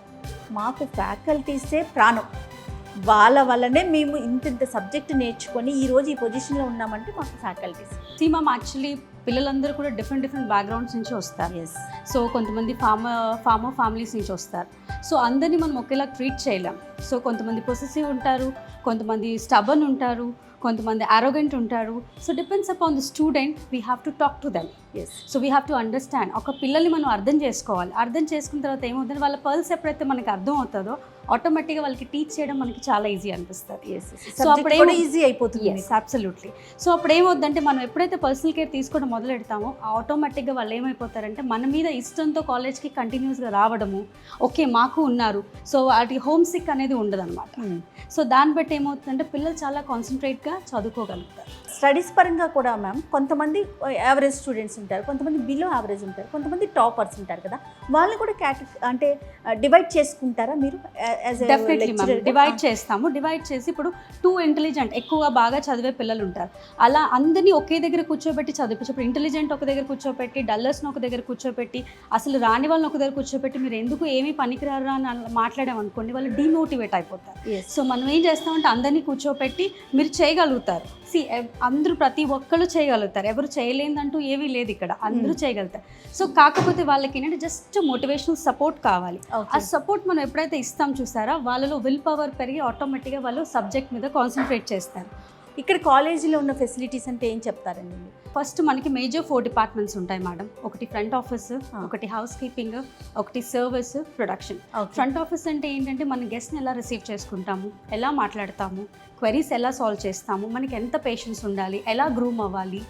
మాకు ఫ్యాకల్టీసే ప్రాణం, వాళ్ళ వల్లనే మేము ఇంత సబ్జెక్ట్ నేర్చుకొని ఈరోజు ఈ పొజిషన్లో ఉన్నామంటే మాకు ఫ్యాకల్టీస్. సి మ్యామ్, యాక్చువల్లీ పిల్లలందరూ కూడా డిఫరెంట్ బ్యాక్గ్రౌండ్స్ నుంచి వస్తారు. సో కొంతమంది ఫార్మర్ ఫ్యామిలీస్ నుంచి వస్తారు. సో అందరినీ మనం ఒకేలా ట్రీట్ చేయలేం. సో కొంతమంది పొసెసివ్ ఉంటారు, కొంతమంది స్టబర్న్ ఉంటారు, కొంతమంది అరోగెంట్ ఉంటారు. So depends upon the student, we have to talk to them. So we have to understand. ఒక పిల్లల్ని మనం అర్థం చేసుకోవాలి. అర్థం చేసుకున్న తర్వాత ఏమవుతుంది, వాళ్ళ పల్స్ ఎప్పుడైతే మనకి అర్థం అవుతుందో ఆటోమేటిక్గా వాళ్ళకి టీచ్ చేయడం మనకి చాలా ఈజీ అనిపిస్తుంది. సో అప్పుడు ఈజీ అయిపోతుంది. అబ్సల్యూట్లీ. సో అప్పుడు ఏమవుతుందంటే మనం ఎప్పుడైతే పర్సనల్ కేర్ తీసుకోవడం మొదలు పెడతామో ఆటోమేటిక్గా వాళ్ళు ఏమైపోతారంటే మన మీద ఇష్టంతో కాలేజ్కి కంటిన్యూస్గా రావడము, ఓకే మాకు ఉన్నారు, సో వాటి హోమ్ సిక్ అనేది ఉండదన్నమాట. సో దాన్ని బట్టి ఏమవుతుందంటే పిల్లలు చాలా కాన్సన్ట్రేట్గా చదువుకోగలుగుతారు. స్టడీస్ పరంగా కూడా మ్యామ్ కొంతమంది యావరేజ్ స్టూడెంట్స్ ఉంటారు, కొంతమంది బిలో యావరేజ్ ఉంటారు, కొంతమంది టాపర్స్ ఉంటారు కదా, వాళ్ళని కూడా అంటే డివైడ్ చేసుకుంటారా మీరు? డెఫినెట్లీ మ్యామ్, డివైడ్ చేస్తాము. డివైడ్ చేసి ఇప్పుడు 2 ఇంటెలిజెంట్ ఎక్కువగా బాగా చదివే పిల్లలు ఉంటారు, అలా అందరినీ ఒకే దగ్గర కూర్చోబెట్టి చదివించు. ఇప్పుడు ఇంటెలిజెంట్ ఒక దగ్గర కూర్చోబెట్టి, డల్లర్స్ని ఒక దగ్గర కూర్చోబెట్టి, అసలు రాని వాళ్ళని ఒక దగ్గర కూర్చోబెట్టి మీరు ఎందుకు ఏమీ పనికిరారా అని మాట్లాడామనుకోండి, వాళ్ళు డిమోటివేట్ అయిపోతారు. సో మనం ఏం చేస్తామంటే అందరినీ కూర్చోబెట్టి మీరు చేయగలుగుతారు. అందరూ ప్రతి ఒక్కళ్ళు చేయగలుగుతారు, ఎవరు చేయలేదంటూ ఏమీ లేదు ఇక్కడ, అందరూ చేయగలుగుతారు. సో కాకపోతే వాళ్ళకి ఏంటంటే జస్ట్ మోటివేషనల్ సపోర్ట్ కావాలి. ఆ సపోర్ట్ మనం ఎప్పుడైతే ఇస్తాం చూసారా, వాళ్ళలో విల్ పవర్ పెరిగి ఆటోమేటిక్గా వాళ్ళు సబ్జెక్ట్ మీద కాన్సన్ట్రేట్ చేస్తారు. ఇక్కడ కాలేజీలో ఉన్న ఫెసిలిటీస్ అంటే ఏం చెప్తారండి? ఫస్ట్ మనకి మేజర్ 4 డిపార్ట్మెంట్స్ ఉంటాయి మేడం. ఒకటి ఫ్రంట్ ఆఫీస్, ఒకటి హౌస్ కీపింగ్, ఒకటి సర్వీస్, ప్రొడక్షన్. ఫ్రంట్ ఆఫీస్ అంటే ఏంటంటే మన గెస్ట్ని ఎలా రిసీవ్ చేసుకుంటాము, ఎలా మాట్లాడతాము, క్వెరీస్ ఎలా సాల్వ్ చేస్తాము, మనకి ఎంత పేషెన్స్ ఉండాలి, ఎలా గ్రూమ్ అవ్వాలి,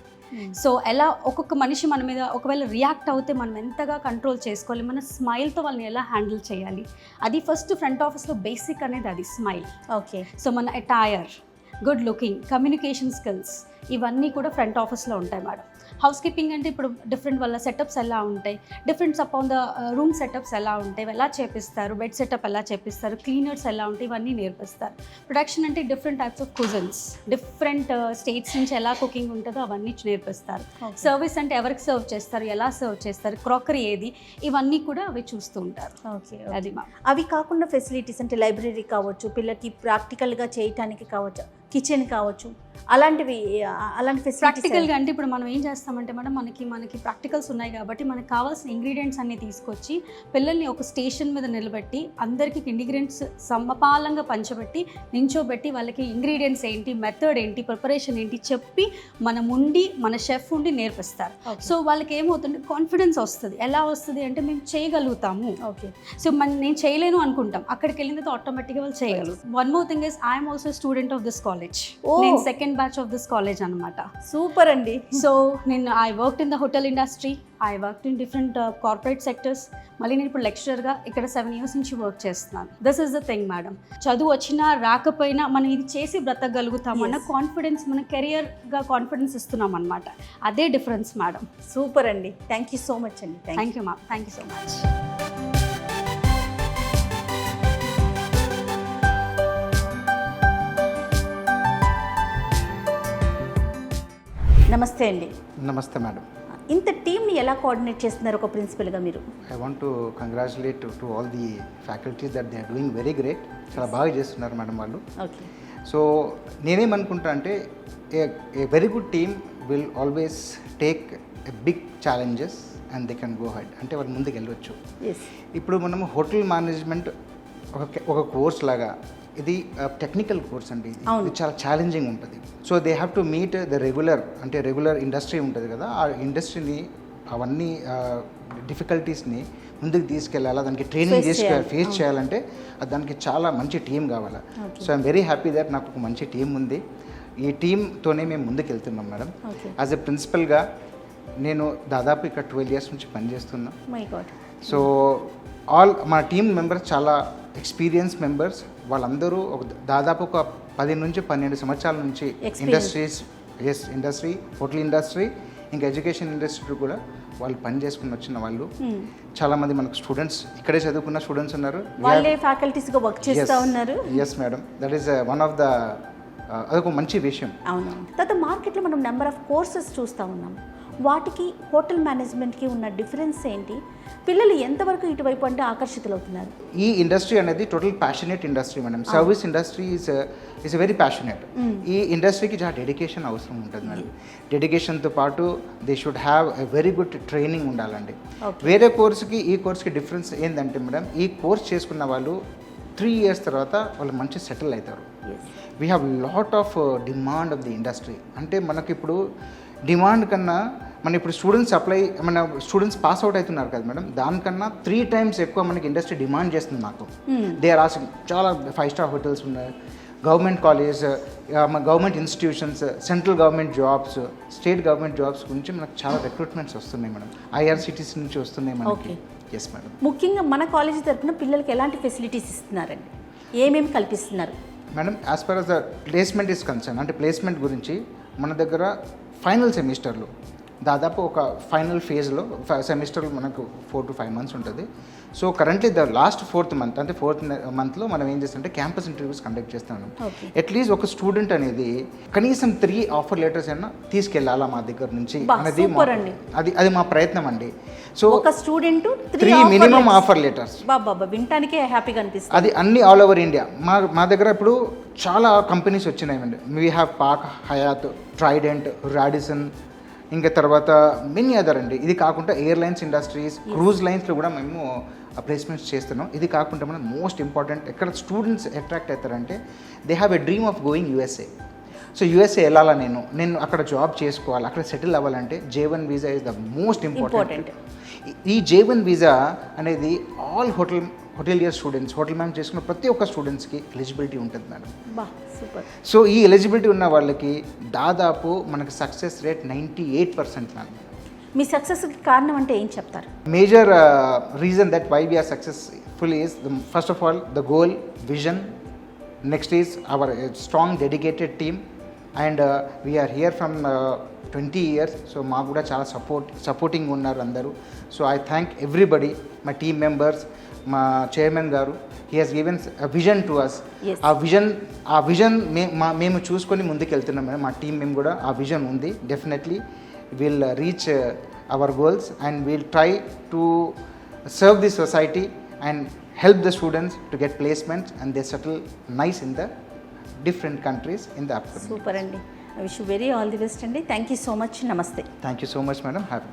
సో ఎలా ఒక్కొక్క మనిషి మన మీద ఒకవేళ రియాక్ట్ అవుతే మనం ఎంతగా కంట్రోల్ చేసుకోవాలి, మన స్మైల్తో వాళ్ళని ఎలా హ్యాండిల్ చేయాలి, అది ఫస్ట్ ఫ్రంట్ ఆఫీస్లో బేసిక్ అనేది అది స్మైల్. ఓకే. సో మన attire, good looking, communication skills, ఇవన్నీ కూడా ఫ్రంట్ ఆఫీస్లో ఉంటాయి మేడం. హౌస్ కీపింగ్ అంటే ఇప్పుడు డిఫరెంట్ వాళ్ళ సెటప్స్ ఎలా ఉంటాయి, differents upon the room setups ఎలా ఉంటాయి, ఎలా చేపిస్తారు, బెడ్ సెటప్ ఎలా చేపిస్తారు, క్లీనర్స్ ఎలా ఉంటాయి, ఇవన్నీ నేర్పిస్తారు. ప్రొడక్షన్ అంటే different types of cuisines, different states నుంచి ఎలా కుకింగ్ ఉంటుందో అవన్నీ నేర్పిస్తారు. సర్వీస్ అంటే ఎవరికి సర్వ్ చేస్తారు, ఎలా సర్వ్ చేస్తారు, క్రాకరీ ఏది, ఇవన్నీ కూడా అవి చూస్తూ ఉంటారు. ఓకే. అది అవి కాకుండా ఫెసిలిటీస్ అంటే లైబ్రరీ కావచ్చు, పిల్లలకి ప్రాక్టికల్గా చేయటానికి కావచ్చు, కిచెన్ కావచ్చు, అలాంటి ప్రాక్టికల్గా అంటే ఇప్పుడు మనం ఏం చేస్తామంటే మేడం మనకి ప్రాక్టికల్స్ ఉన్నాయి కాబట్టి మనకు కావాల్సిన ఇంగ్రీడియంట్స్ అన్ని తీసుకొచ్చి పిల్లల్ని ఒక స్టేషన్ మీద నిలబెట్టి అందరికీ ఇంగ్రీడియంట్స్ సమపాలంగా పంచబెట్టి నించోబెట్టి వాళ్ళకి ఇంగ్రీడియంట్స్ ఏంటి, మెథడ్ ఏంటి, ప్రిపరేషన్ ఏంటి చెప్పి మన షెఫ్ ఉండి నేర్పిస్తారు. సో వాళ్ళకి ఏమవుతుంది, కాన్ఫిడెన్స్ వస్తుంది. ఎలా వస్తుంది అంటే మేము చేయగలుగుతాము. ఓకే. సో నేను చేయలేను అనుకుంటాం, అక్కడికి వెళ్ళిన తర్వాత ఆటోమేటిక్గా వాళ్ళు చేయగలుగుతారు. One more thing is I'm also student of this college. నేను second batch of this college అనమాట. సూపర్ అండి. సో నేను I worked in the hotel industry, I worked in different corporate sectors. మళ్ళీ నేను ఇప్పుడు లెక్చరర్గా ఇక్కడ 7 years నుంచి వర్క్ చేస్తున్నాను. This is the thing madam, చదువు వచ్చినా రాకపోయినా మనం ఇది చేసి బ్రతకగలుగుతామన్న కాన్ఫిడెన్స్, మన కెరియర్గా కాన్ఫిడెన్స్ ఇస్తున్నాం అనమాట. అదే డిఫరెన్స్ మేడం. సూపర్ అండి. థ్యాంక్ యూ సో మచ్ అండి. Thank you ma'am, thank you so much. నమస్తే అండి. నమస్తే మేడం. ఇంత టీమ్ని ఎలా కోఆర్డినేట్ చేస్తున్నారు ఒక ప్రిన్సిపల్గా మీరు? I want to congratulate to all the faculties that they are doing very great. చాలా బాగా చేస్తున్నారు మేడం వాళ్ళు. ఓకే. సో నేనేమనుకుంటా అంటే a very good team will always take a big challenges and they can go head, అంటే వాళ్ళు ముందుకు వెళ్ళవచ్చు. ఇప్పుడు మనము హోటల్ మేనేజ్మెంట్ ఒక కోర్స్ లాగా, ఇది టెక్నికల్ కోర్స్ అండి. ఇది చాలా ఛాలెంజింగ్ ఉంటుంది. So they have to meet the regular industry ఉంటుంది కదా, ఆ ఇండస్ట్రీని అవన్నీ డిఫికల్టీస్ని ముందుకు తీసుకెళ్ళాలా, దానికి ట్రైనింగ్ ఫేస్ చేయాలంటే దానికి చాలా మంచి టీం కావాలి. So I'm very happy that నాకు ఒక మంచి టీం ఉంది. ఈ టీంతోనే మేము ముందుకు వెళ్తున్నాం మేడం. యాజ్ ఎ ప్రిన్సిపల్గా నేను దాదాపు ఇక్కడ 12 years నుంచి పనిచేస్తున్నా. సో మా టీం మెంబర్స్ చాలా ఎక్స్పీరియన్స్ మెంబర్స్, వాళ్ళందరూ దాదాపు ఒక 10 నుంచి 12 సంవత్సరాల నుంచి ఇండస్ట్రీ, హోటల్ ఇండస్ట్రీ, ఇంకా ఎడ్యుకేషన్ ఇండస్ట్రీ కూడా వాళ్ళు పని చేసుకుని వచ్చిన వాళ్ళు. చాలామంది మనకు స్టూడెంట్స్, ఇక్కడే చదువుకున్న స్టూడెంట్స్ ఉన్నారు, వాళ్ళే ఫ్యాకల్టీస్గా వర్క్ చేస్తూ ఉన్నారు. Yes madam, that is one of the అదొక మంచి విషయం. అవును. తర్వాత మార్కెట్లో మనం నెంబర్ ఆఫ్ కోర్సెస్ చూస్తూ ఉన్నాం. వాటికి హోటల్ మేనేజ్మెంట్కి ఉన్న డిఫరెన్స్ ఏంటి? పిల్లలు ఎంతవరకు ఇటువైపు అంటే ఆకర్షితులవుతున్నారు? ఈ ఇండస్ట్రీ అనేది total passionate industry madam. Service industry is very passionate. ఈ ఇండస్ట్రీకి చాలా డెడికేషన్ అవసరం ఉంటుంది మేడం. డెడికేషన్తో పాటు they should have a very good training ఉండాలండి. వేరే కోర్సుకి ఈ కోర్స్కి డిఫరెన్స్ ఏంటంటే మేడం, ఈ కోర్స్ చేసుకున్న వాళ్ళు 3 years తర్వాత వాళ్ళు మంచి సెటిల్ అవుతారు. We have lot of demand of the industry. అంటే మనకి ఇప్పుడు డిమాండ్ కన్నా మన ఇప్పుడు స్టూడెంట్స్ పాస్ అవుట్ అవుతున్నారు కదా మేడం, దానికన్నా 3 times ఎక్కువ మనకి ఇండస్ట్రీ డిమాండ్ చేస్తుంది మాకు. They are asking. చాలా 5-star హోటల్స్ ఉన్నాయి, government college, government institutions, central government jobs, state government jobs గురించి మనకు చాలా రిక్రూట్మెంట్స్ వస్తున్నాయి మేడం. ఐఆర్సిటీసీ నుంచి వస్తున్నాయి మనకి. Yes madam. ముఖ్యంగా మన కాలేజీ తరఫున పిల్లలకి ఎలాంటి ఫెసిలిటీస్ ఇస్తున్నారండి, ఏమేమి కల్పిస్తున్నారు? Madam, as per as the placement is concern, అంటే ప్లేస్మెంట్ గురించి మన దగ్గర ఫైనల్ సెమిస్టర్లు దాదాపు ఒక ఫైనల్ ఫేజ్లో సెమిస్టర్లు మనకు 4 to 5 months ఉంటుంది. So currently the last 4th month, అంటే 4th monthలో మనం ఏం చేస్తామంటే క్యాంపస్ ఇంటర్వ్యూస్ కండక్ట్ చేస్తాను. అట్లీస్ట్ ఒక స్టూడెంట్ అనేది కనీసం 3 ఆఫర్ లెటర్స్ అయినా తీసుకెళ్ళాలా మా దగ్గర నుంచి అనేది అది మా ప్రయత్నం అండి. సో ఒక స్టూడెంట్ 3 మినిమం ఆఫర్ లెటర్స్ బాబా వినటానికే హ్యాపీగా అనిపిస్తుంది. అది అన్ని ఆల్ ఓవర్ ఇండియా. మా దగ్గర ఇప్పుడు చాలా కంపెనీస్ వచ్చినాయండి. We have Pak, Hayat, Trident, Radisson, ఇంకా తర్వాత మెనీ అదర్ అండి. ఇది కాకుండా ఎయిర్లైన్స్ ఇండస్ట్రీస్, క్రూజ్ లైన్స్లో కూడా మేము ప్లేస్మెంట్స్ చేస్తున్నాం. ఇది కాకుండా మనం మోస్ట్ ఇంపార్టెంట్ ఎక్కడ స్టూడెంట్స్ అట్రాక్ట్ అవుతారంటే they have a dream of going USA. So USA వెళ్ళాలా, నేను అక్కడ జాబ్ చేసుకోవాలి, అక్కడ సెటిల్ అవ్వాలంటే J1 visa is the most important. ఈ J1 వీసా అనేది all hotelier students, hotel manage చేసుకున్న ప్రతి ఒక్క స్టూడెంట్స్కి ఎలిజిబిలిటీ ఉంటుంది మేడం. సో ఈ ఎలిజిబిలిటీ ఉన్న వాళ్ళకి దాదాపు మనకి సక్సెస్ రేట్ 98% మేడం. మీ సక్సెస్కి కారణం అంటే ఏం చెప్తారు? Major reason that why we're successful is first of all the goal, vision. Next is our strong dedicated team. And we're here from 20 years. So మాకు కూడా చాలా సపోర్టింగ్ ఉన్నారు అందరూ. So I thank everybody, my team members, మా chairman గారు. He has given a vision to us. ఆ vision మేము చూసుకొని ముందుకు వెళ్తున్నాం మేడం. మా టీం మేము కూడా ఆ విజన్ ఉంది. Definitely will reach our goals and will try to serve the society and help the students to get placements and they settle nice in the different countries in the upcoming. Super andi. I wish you very all the best andi. Thank you so much. Namaste. Thank you so much madam. Happy.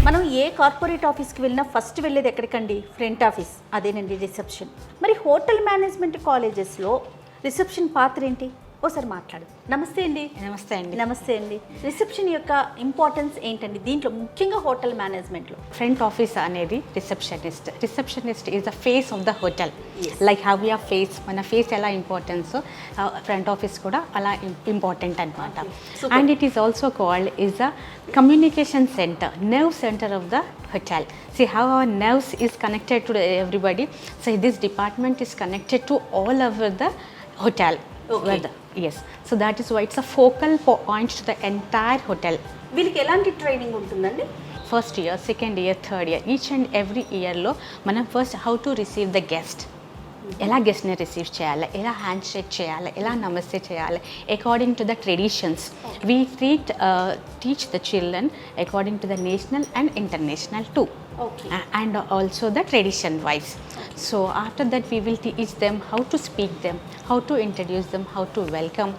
మనం ఏ corporate ఆఫీస్కి వెళ్ళినా first వెళ్ళేది ఎక్కడికండి? Front office, అదేనండి reception. మరి hotel management కాలేజెస్లో reception పాత్ర ఏంటి? ఓసారి మాట్లాడు. నమస్తే అండి. నమస్తే అండి. నమస్తే అండి. రిసెప్షన్ యొక్క ఇంపార్టెన్స్ ఏంటండి దీంట్లో, ముఖ్యంగా హోటల్ మేనేజ్మెంట్లో? ఫ్రంట్ ఆఫీస్ అనేది receptionist is the face of the hotel. Like how we are face, మన ఫేస్ ఎలా ఇంపార్టెన్స్, ఫ్రంట్ ఆఫీస్ కూడా అలా ఇంపార్టెంట్ అనమాట. And it is also called is the communication center, nerve center of the hotel. See how our nerves is connected to everybody. So this department is connected to all over the hotel. Okay. Yes. So that is why it's a focal point to the entire hotel. వీళ్ళకి ఎలాంటి training ఉంటుందండి? First year, second year, third year, each and every ఇయర్లో మనం first how to receive the guest, ఎలా గెస్ట్ని receive చేయాలి, ఎలా hand shake చేయాలి, ఎలా నమస్తే చేయాలి, according to the traditions. We teach the children according to the national and international two. And also the tradition wise. So after that we will teach them how to speak them, how to introduce them, how to welcome,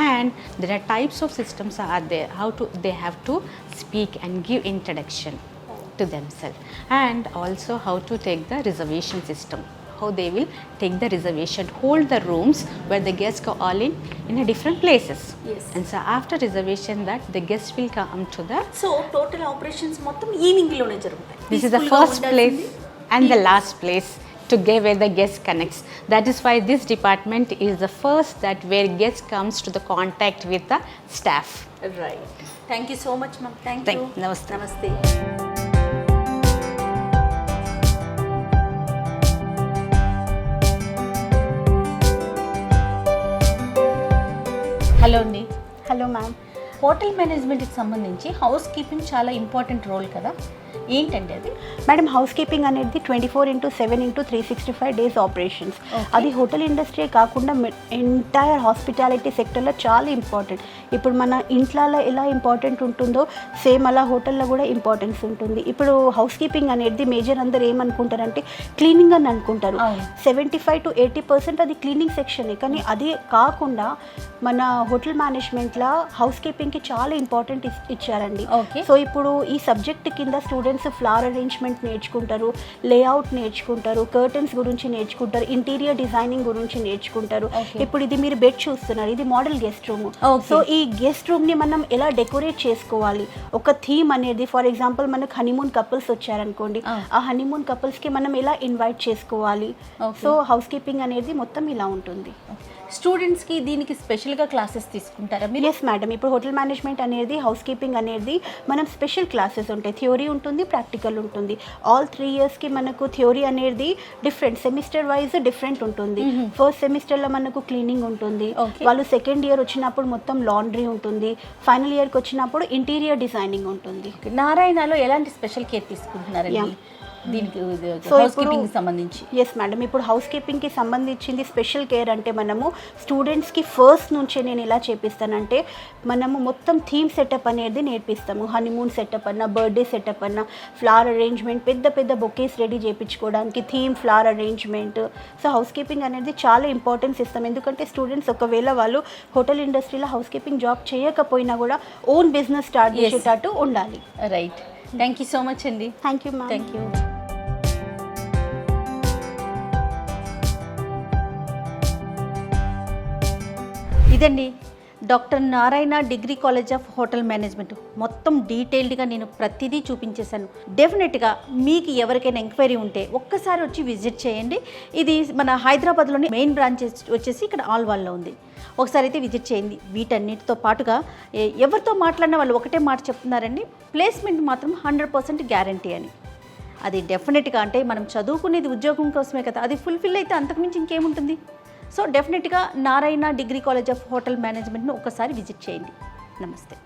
and there are types of systems are there, how to they have to speak and give introduction to themselves, and also how to take the reservation system, how they will take the reservation, hold the rooms where the guests go all in a different places. Yes. And so after reservation that the guests will come to the, so total operations మొత్తం ఈవినింగ్లోనే జరుగుతాయి. this is the first place and the last place to get where the guest connects. That is why this department is the first that where guest comes to the contact with the staff. Right. Thank you so much ma'am. Thank you. Namaste. Namaste. Hello అండి. Hello ma'am. Hotel మేనేజ్మెంట్కి సంబంధించి housekeeping చాలా important role కదా. ఏంటండి అది? Madam housekeeping అనేది 24/7/365 days operations. అది hotel industry కాకుండా ఎంటైర్ హాస్పిటాలిటీ సెక్టర్లో చాలా ఇంపార్టెంట్. ఇప్పుడు మన ఇంట్లో ఎలా ఇంపార్టెంట్ ఉంటుందో సేమ్ అలా హోటల్లో కూడా ఇంపార్టెన్స్ ఉంటుంది. ఇప్పుడు హౌస్ కీపింగ్ అనేది మేజర్ అందరు ఏమనుకుంటారంటే క్లీనింగ్ అని అనుకుంటారు. 75 to 80% అది క్లీనింగ్ సెక్షనే. కానీ అది కాకుండా మన హోటల్ మేనేజ్మెంట్లో హౌస్ కీపింగ్కి చాలా ఇంపార్టెంట్ ఇచ్చారండి. సో ఇప్పుడు ఈ సబ్జెక్ట్ కింద స్టూడెంట్స్ ఫ్లవర్ అరేంజ్మెంట్ నేర్చుకుంటారు, లేఅవుట్ నేర్చుకుంటారు, కర్టన్స్ గురించి నేర్చుకుంటారు, ఇంటీరియర్ డిజైనింగ్ గురించి నేర్చుకుంటారు. ఇప్పుడు ఇది మీరు బెడ్ చూస్తున్నారు, ఇది మోడల్ గెస్ట్ రూమ్. సో ఈ గెస్ట్ రూమ్ని మనం ఎలా డెకరేట్ చేసుకోవాలి, ఒక థీమ్ అనేది, ఫర్ ఎగ్జాంపుల్ మనకు హనీమూన్ కపుల్స్ వచ్చారనుకోండి, ఆ హనీమూన్ కపుల్స్కి మనం ఎలా ఇన్వైట్ చేసుకోవాలి. సో హౌస్ కీపింగ్ అనేది మొత్తం ఇలా ఉంటుంది. స్టూడెంట్స్కి దీనికి స్పెషల్గా క్లాసెస్ తీసుకుంటారా మీరు? ఎస్ మేడం, ఇప్పుడు హోటల్ మేనేజ్మెంట్ అనేది హౌస్ కీపింగ్ అనేది మనం స్పెషల్ క్లాసెస్ ఉంటాయి. థియోరీ ఉంటుంది, ప్రాక్టికల్ ఉంటుంది. ఆల్ 3 yearsకి మనకు థియోరీ అనేది డిఫరెంట్, సెమిస్టర్ వైజ్ డిఫరెంట్ ఉంటుంది. ఫస్ట్ సెమిస్టర్లో మనకు క్లీనింగ్ ఉంటుంది, వాళ్ళు సెకండ్ ఇయర్ వచ్చినప్పుడు మొత్తం లాండ్రీ ఉంటుంది, ఫైనల్ ఇయర్కి వచ్చినప్పుడు ఇంటీరియర్ డిజైనింగ్ ఉంటుంది. నారాయణలో ఎలాంటి స్పెషల్ కేర్ తీసుకుంటున్నారండి దీనికి హౌస్ కీపింగ్కి సంబంధించి? ఎస్ మేడం, ఇప్పుడు హౌస్ కీపింగ్కి సంబంధించింది స్పెషల్ కేర్ అంటే మనము స్టూడెంట్స్కి ఫస్ట్ నుంచే నేను ఎలా చేపిస్తానంటే మనము మొత్తం థీమ్ సెటప్ అనేది నేర్పిస్తాము. హనీమూన్ సెటప్ అన్న, బర్త్డే సెటప్ అన్న, ఫ్లవర్ అరేంజ్మెంట్, పెద్ద పెద్ద బొకేస్ రెడీ చేయించుకోవడానికి theme flower arrangement. So house keeping అనేది చాలా ఇంపార్టెన్స్ ఇస్తాం. ఎందుకంటే స్టూడెంట్స్ ఒకవేళ వాళ్ళు హోటల్ ఇండస్ట్రీలో హౌస్ కీపింగ్ జాబ్ చేయకపోయినా కూడా ఓన్ బిజినెస్ స్టార్ట్ చేసేటట్టు ఉండాలి. Right, thank you so much అండి. Thank you ma'am. Thank you. ఇదండి doctor Narayana degree college of hotel management. మొత్తం డీటెయిల్డ్గా నేను ప్రతిదీ చూపించేశాను. డెఫినెట్గా మీకు ఎవరికైనా ఎంక్వైరీ ఉంటే ఒక్కసారి వచ్చి విజిట్ చేయండి. ఇది మన హైదరాబాద్లోని మెయిన్ బ్రాంచ్ వచ్చేసి ఇక్కడ ఆల్వాల్లో ఉంది. ఒకసారి అయితే విజిట్ చేయండి. వీటన్నిటితో పాటుగా ఎవరితో మాట్లాడినా వాళ్ళు ఒకటే మాట చెప్తున్నారండి, ప్లేస్మెంట్ మాత్రం 100% గ్యారంటీ అని. అది డెఫినెట్గా అంటే మనం చదువుకునేది ఉద్యోగం కోసమే కదా, అది ఫుల్ఫిల్ అయితే అంతకుమించి ఇంకేముంటుంది. సో డెఫినెట్గా Narayana degree college of hotel మేనేజ్మెంట్ను ఒకసారి విజిట్ చేయండి. నమస్తే.